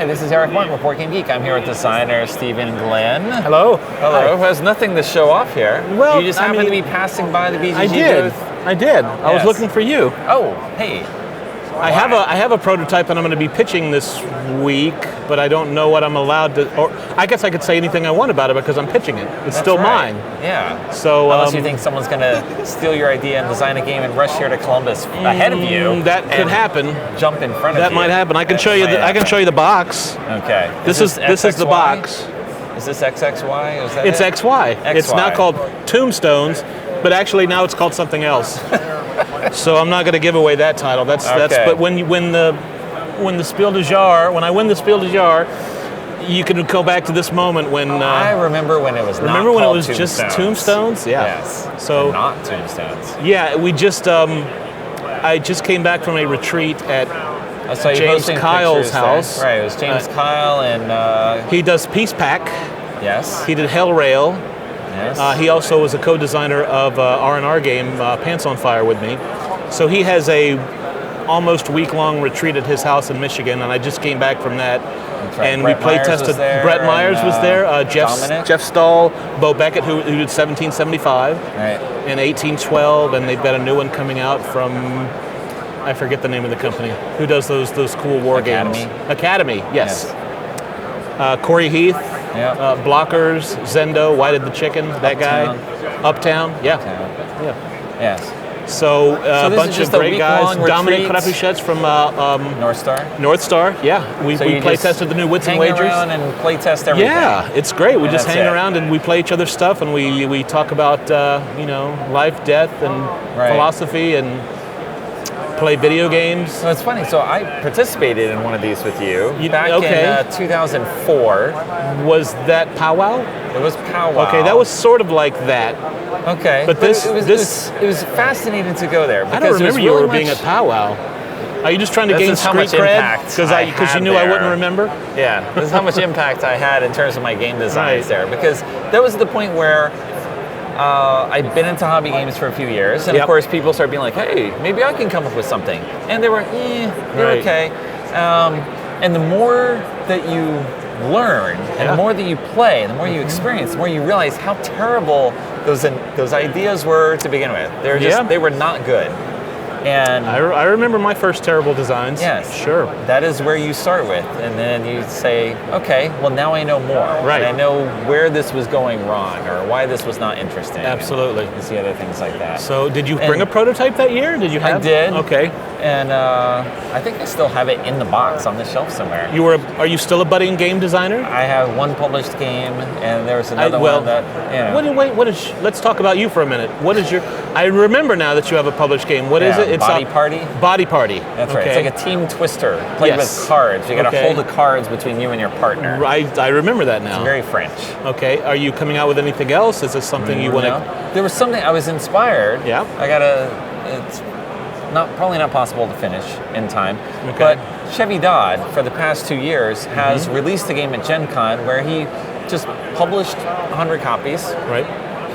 this is Eric Martin with Board Game Geek. I'm here with designer Stephen Glenn. Hello. Hello. Who has nothing to show off here. Well, you just happened to be passing by the BGG booth. I did. I was looking for you. Oh, hey. I have a prototype that I'm going to be pitching this week, but I don't know what I'm allowed to. Or I guess I could say anything I want about it because I'm pitching it. It's still mine. Yeah. So unless you think someone's going to steal your idea and design a game and rush here to Columbus ahead of you, that could happen. Jump in front of you. That might happen. I can show you. I can show you the box. Okay. This is the box. Is this XXY? Is that it's XY. It's now called Tombstones, but actually now it's called something else. So I'm not going to give away that title. That's. But when the Spiel des Jahres, when I win the Spiel des Jahres, you can go back to this moment when. I remember when it was. Remember when it was Tombstones. just Tombstones? Yeah. Yes. So not Tombstones. Yeah, we just. I just came back from a retreat at James Kyle's house. Right. It was James Kyle and. He does Peace Pack. Yes. He did Hellrail. Yes. He also was a co-designer of R&R game Pants on Fire with me. So he has a almost week-long retreat at his house in Michigan, and I just came back from that. Right. And Brett we play tested. Brett Myers was there. Jeff Stahl, Bo Beckett, who did 1775 and 1812, and they've got a new one coming out from. I forget the name of the company. Who does those cool war games? Academy. Yes. Corey Heath. Yeah. Blockers, Zendo, Why Did the Chicken, that guy. Uptown, yeah. Yes. So a bunch of great guys. Dominic Krapuschetz from North Star, yeah. We play tested the new Wits and Wagers. Hang around and play test everything. Yeah, it's great. We just hang around and we play each other's stuff and we talk about life, death, and philosophy and play video games. So it's funny. So I participated in one of these with you back in 2004. Was that Powwow? It was Powwow. Okay, that was sort of like that. Okay, but it was fascinating to go there. I don't remember you were being at Powwow. Are you just trying to gain street cred? Because you knew I wouldn't remember? Yeah, this is how much impact I had in terms of my game designs there. Because that was the point where I'd been into hobby games for a few years, and of course people started being like, hey, maybe I can come up with something. And they were, they're okay. And the more that you learn, and the more that you play, the more you experience, the more you realize how terrible those ideas were to begin with. They were not good. And I remember my first terrible designs. Yes. Sure. That is where you start with. And then you say, okay, well now I know more. Right. And I know where this was going wrong or why this was not interesting. Absolutely. And see other things like that. So did you bring a prototype that year? Did you have? I did. Okay. And I think I still have it in the box on the shelf somewhere. Are you still a budding game designer? I have one published game, and there was another one that, let's talk about you for a minute. What is your? I remember now that you have a published game. What is it? It's Body Party. Body Party. That's right. It's like a team twister played with cards. You got to hold the cards between you and your partner. I remember that now. It's very French. Okay. Are you coming out with anything else? Is this something you want to? There was something I was inspired. Yeah. It's probably not possible to finish in time. Okay. But Chevy Dodd, for the past 2 years, has released a game at Gen Con where he just published 100 copies. Right.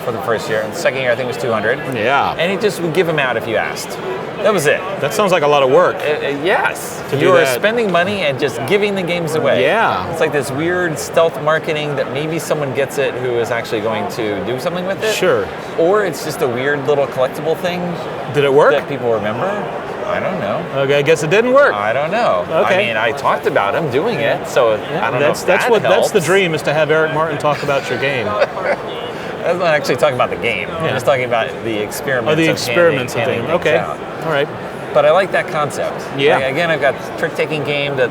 For the first year. And the second year, I think it was 200. Yeah. And he just would give them out if you asked. That was it. That sounds like a lot of work. Yes. You are spending money and just giving the games away. Yeah. It's like this weird stealth marketing that maybe someone gets it who is actually going to do something with it. Sure. Or it's just a weird little collectible thing. Did it work? That people remember. I don't know. Okay, I guess it didn't work. I don't know. Okay. I mean, I talked about him doing it, so I don't know if that helps. That's the dream, is to have Eric Martin talk about your game. I'm not actually talking about the game. I'm just talking about the experiments. Oh, the experiments of things. Okay. Out. All right. But I like that concept. Yeah. Again, I've got a trick-taking game that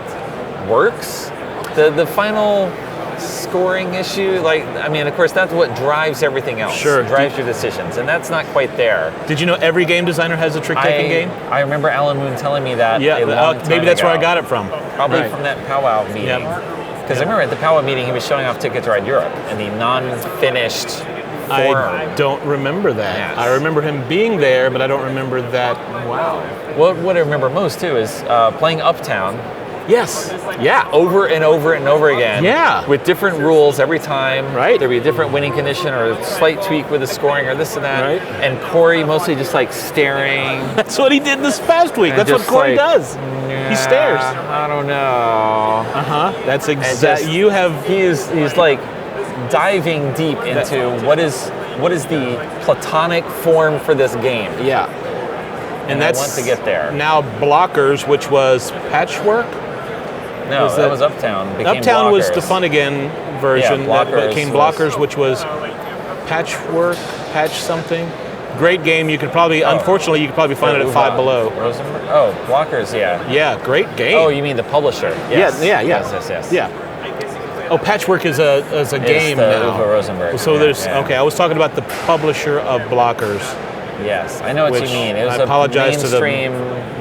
works. The final scoring issue, of course, that's what drives everything else. Sure. Drives your decisions, and that's not quite there. Did you know every game designer has a trick-taking game? I remember Alan Moon telling me that. Yeah. Maybe that's where I got it from. Probably from that Powwow meeting. Because I remember at the Powwow meeting, he was showing off Ticket to Ride Europe and the non-finished form. I don't remember that. Yes. I remember him being there, but I don't remember that. Wow. What I remember most, too, is playing Uptown Yes. Yeah. Over and over and over again. Yeah. With different rules every time. Right. There'd be a different winning condition or a slight tweak with the scoring or this and that. Right. And Corey mostly just like staring. That's what he did this past week. And That's what just Corey like, does. He stares. I don't know. That's exactly. You have. He's like diving deep into what is the platonic form for this game. Yeah. And that's I want to get there. Now Blockers, which was Patchwork. No, that was Uptown. Uptown Blockers. was the fun again version. Yeah, that became Blockers, which was Patchwork, Patch something. Great game. You could probably, unfortunately, you could probably find it at Five Below. Rosenberg? Oh, Blockers, yeah. Yeah, great game. Oh, you mean the publisher? Yes. Yes. Yeah. Oh, Patchwork is a game now. Uwe Rosenberg. So there's okay. I was talking about the publisher of Blockers. Yes, I know what you mean. It was I apologize to mainstream.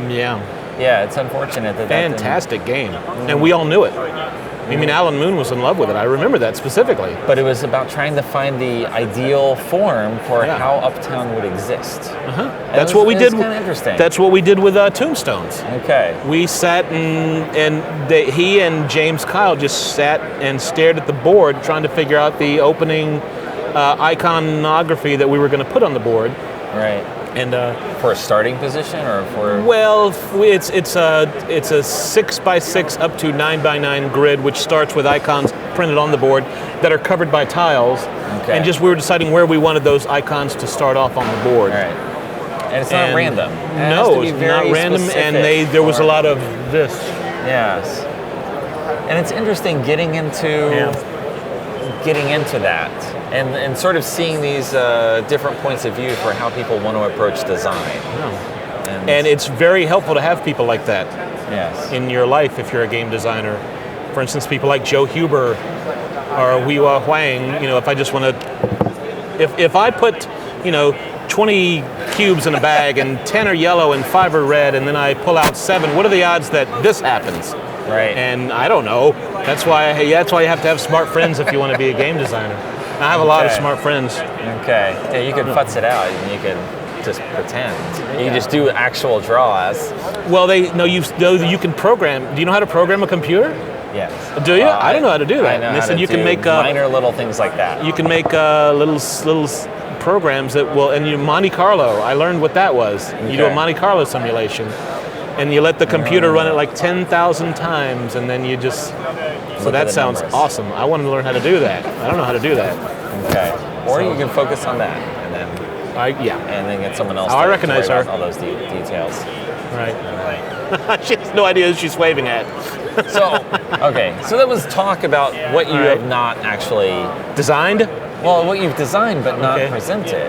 Yeah, it's unfortunate that fantastic game, and we all knew it. I mean, Alan Moon was in love with it. I remember that specifically. But it was about trying to find the ideal form for how Uptown would exist. That's what we did. Kind of interesting. That's what we did with Tombstones. Okay. We sat he and James Kyle just sat and stared at the board, trying to figure out the opening iconography that we were going to put on the board. Right. And for a starting position, or for it's a 6x6 up to 9x9 grid, which starts with icons printed on the board that are covered by tiles, and just we were deciding where we wanted those icons to start off on the board. Right. And it's not random. No, it's not random, and there was a lot of this. Yes. And it's interesting getting into that. And sort of seeing these different points of view for how people want to approach design. And it's very helpful to have people like that in your life if you're a game designer. For instance, people like Joe Huber or Weiwa Huang. If I just want to, if I put, 20 cubes in a bag and 10 are yellow and 5 are red, and then I pull out 7, what are the odds that this happens? Right. And I don't know. That's why you have to have smart friends if you want to be a game designer. I have a lot of smart friends. Okay. Yeah, you could futz it out, and you could just pretend. You can just do actual draws. Well, you can program. Do you know how to program a computer? Yes. Do you? I don't know how to do that. I know how to you do can make minor little things like that. You can make little programs that will, and Monte Carlo. I learned what that was. You do a Monte Carlo simulation, and you let the computer run it like 10,000 times, and then you just. So that sounds awesome. I want to learn how to do that. I don't know how to do that. Okay. Or you can focus on that, and then and then get someone else. I recognize her. All those details. Right. She has no idea who she's waving at. So that was talk about what you have not actually designed. Well, what you've designed but not presented.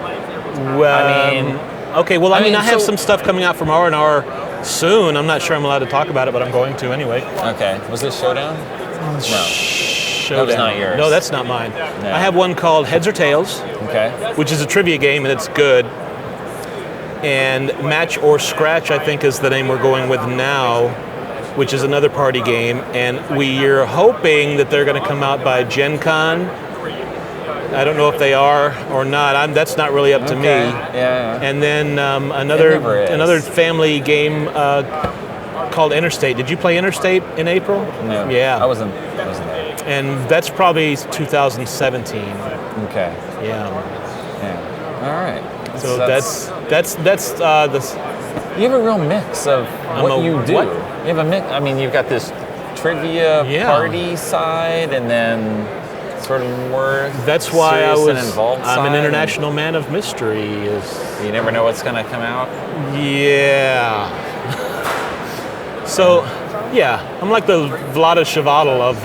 Well, I have some stuff coming out from R&R soon. I'm not sure I'm allowed to talk about it, but I'm going to anyway. Okay. Was this Showdown? No. Showdown. That was not yours. No, that's not mine. No. I have one called Heads or Tails, which is a trivia game, and it's good. And Match or Scratch, I think, is the name we're going with now, which is another party game. And we're hoping that they're going to come out by Gen Con. I don't know if they are or not. That's not really up to me. Yeah. And then another family game called Interstate. Did you play Interstate in April? No. Yeah. I wasn't there. And that's probably 2017. Okay. Yeah. All right. So that's You have a real mix of what you do. What? You have a mix. I mean, you've got this trivia party side, and then sort of more. That's why I'm an international man of mystery. You never know what's going to come out. Yeah. So, I'm like the Vlada Chvátil of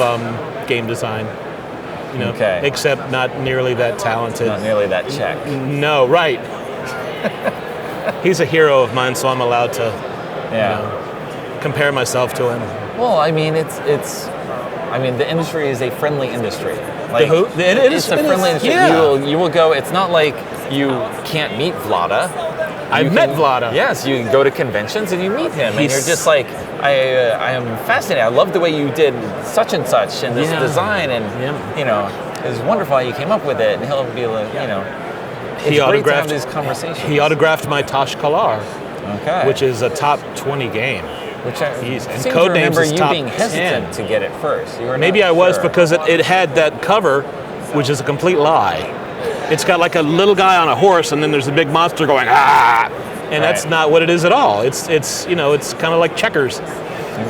game design. Except not nearly that talented. Not nearly that check. No, right. He's a hero of mine, so I'm allowed to compare myself to him. Well, I mean, the industry is a friendly industry. Like, it's a friendly industry. Yeah. You will go. It's not like you can't meet Vlada. I've met Vlada. Yes, you go to conventions and you meet him, and you're just like, I am fascinated. I love the way you did such and such and this design, and it was wonderful how you came up with it. And he'll be like, it's great to have these conversations. He autographed my Tash Kalar, which is a top 20 game. Which I and seem to Codenames remember is you top being hesitant 10. to get it first. You were Maybe not I was sure. because it had that cover, which is a complete lie. It's got like a little guy on a horse, and then there's a big monster going ah, and that's not what it is at all. It's it's kind of like checkers,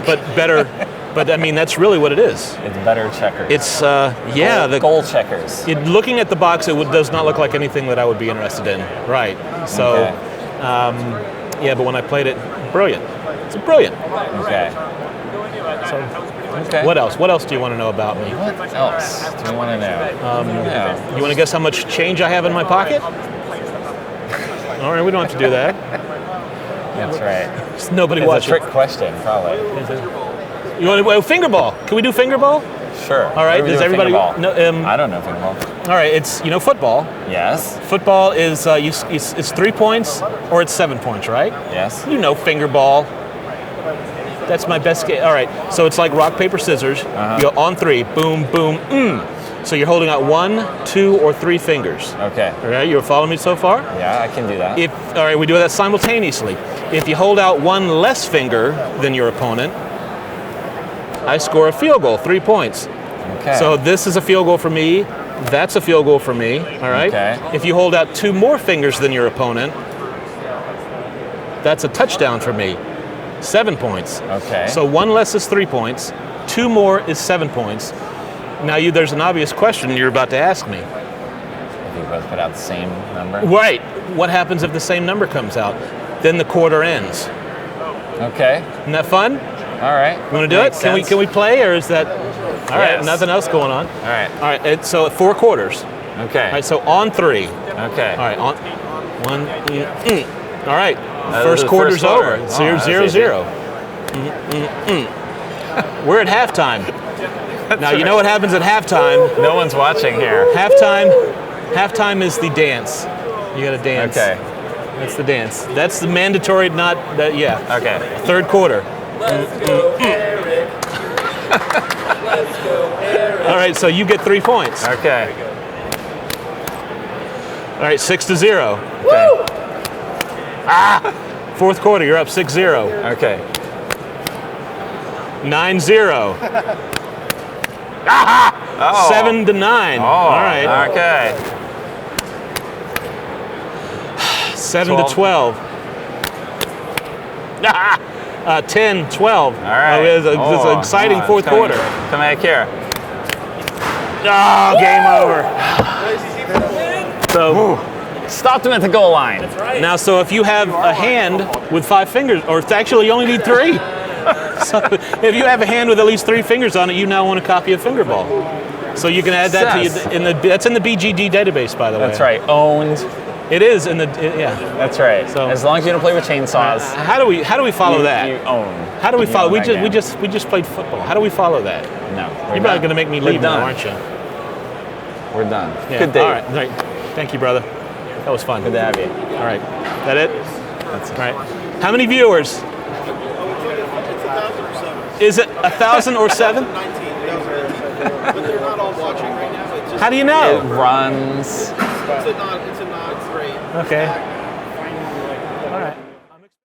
but better. But I mean, that's really what it is. It's better checkers. It's the goal checkers. Looking at the box, does not look like anything that I would be interested in. Right. So, okay. but when I played it, brilliant. It's brilliant. Okay. So, okay. What else? What else do you want to know about me? What else do you want to know? You want to guess how much change I have in my pocket? All right, we don't have to do that. That's right. Just nobody It's watching. a trick question, probably. You want finger ball? Can we do finger ball? Sure. All right. Does everybody? No, I don't know finger ball. All right. It's football. Yes. Football is it's 3 points or it's 7 points, right? Yes. Finger ball. That's my best game. All right. So it's like rock paper scissors. You go on 3. Boom boom. So you're holding out 1, 2, or 3 fingers. Okay. All right. You're following me so far? Yeah, I can do that. All right. We do that simultaneously. If you hold out 1 less finger than your opponent, I score a field goal, 3 points. Okay. So this is a field goal for me. That's a field goal for me. All right. Okay. If you hold out 2 more fingers than your opponent, that's a touchdown for me. 7 points. Okay. So 1 less is 3 points. 2 more is 7 points. Now there's an obvious question you're about to ask me. If you both put out the same number. Right. What happens if the same number comes out? Then the quarter ends. Okay. Isn't that fun? All right. You want to do it? Can we play, or is that? All right. Nothing else going on. All right. All right. So 4 quarters. Okay. All right. So on 3. Okay. All right. On 1. All right. First quarter's over. So you're 0-0. We're at halftime. Now you know what happens at halftime. No one's watching here. Halftime is the dance. You got to dance. Okay. That's the dance. That's the mandatory. Not that. Yeah. Okay. Third quarter. All right, so you get 3 points. Okay. All right, 6-0. Okay. Fourth quarter, you're up 6-0. Okay. 9-0. Oh. 7-9. Oh. All right. Okay. 7-12. 10-12. All right. It's an exciting fourth quarter. Come back here. Oh, game over. So stopped him at the goal line. now, so if you have a hand with 5 fingers, or it's actually you only need 3. So if you have a hand with at least 3 fingers on it, you now want a copy of Finger Ball. So you can add that to that's in the BGD database, by the way. That's right. Owned. It is in the That's right. So as long as you don't play with chainsaws. How do we follow that? You own. How do we follow? We own just played football. How do we follow that? No. You're probably going to make me leave now, aren't you? We're done. Yeah. Good day. All right. Thank you, brother. That was fun. Good to have you. All right. That it? That's all right. How many viewers? It's 1,000 or 7. Is it 1,000 or 7? 19,000. But they're not all watching right now. How do you know? It runs. It's a not great. Okay.